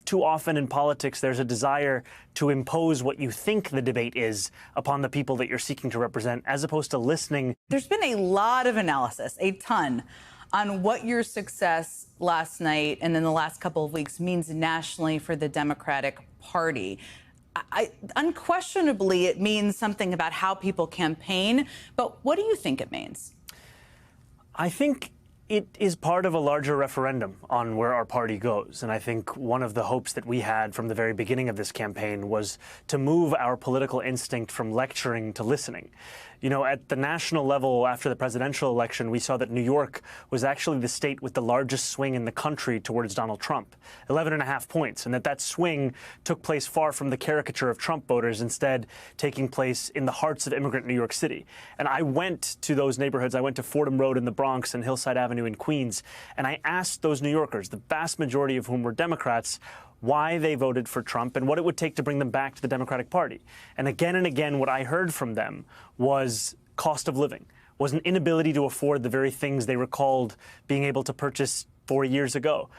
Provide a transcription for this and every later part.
too often in politics, there's a desire to impose what you think the debate is upon the people that you're seeking to represent, as opposed to listening. There's been a lot of analysis, a ton, on what your success last night and in the last couple of weeks means nationally for the Democratic Party. Unquestionably, it means something about how people campaign. But what do you think it means? I think it is part of a larger referendum on where our party goes. And I think one of the hopes that we had from the very beginning of this campaign was to move our political instinct from lecturing to listening. You know, at the national level, after the presidential election, we saw that New York was actually the state with the largest swing in the country towards Donald Trump, 11.5 points, and that swing took place far from the caricature of Trump voters, instead taking place in the hearts of immigrant New York City. And I went to those neighborhoods. I went to Fordham Road in the Bronx and Hillside Avenue in Queens, and I asked those New Yorkers, the vast majority of whom were Democrats, why they voted for Trump and what it would take to bring them back to the Democratic Party. And again, what I heard from them was cost of living, was an inability to afford the very things they recalled being able to purchase 4 years ago.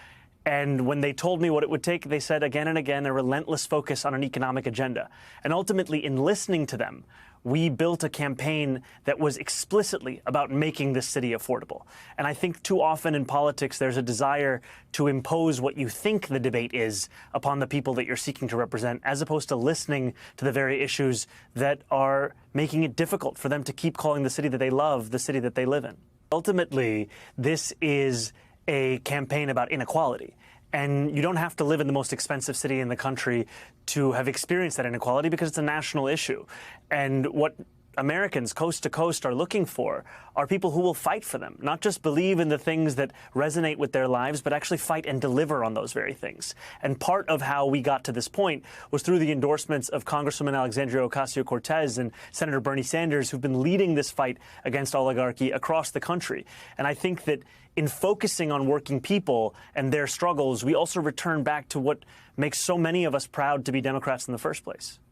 And when they told me what it would take, they said again and again a relentless focus on an economic agenda. And ultimately, in listening to them, we built a campaign that was explicitly about making this city affordable. And I think too often in politics, there's a desire to impose what you think the debate is upon the people that you're seeking to represent, as opposed to listening to the very issues that are making it difficult for them to keep calling the city that they love the city that they live in. Ultimately, this is a campaign about inequality. And you don't have to live in the most expensive city in the country to have experienced that inequality, because it's a national issue. And what Americans coast to coast are looking for are people who will fight for them, not just believe in the things that resonate with their lives, but actually fight and deliver on those very things. And part of how we got to this point was through the endorsements of Congresswoman Alexandria Ocasio-Cortez and Senator Bernie Sanders, who've been leading this fight against oligarchy across the country. And I think that in focusing on working people and their struggles, we also return back to what makes so many of us proud to be Democrats in the first place.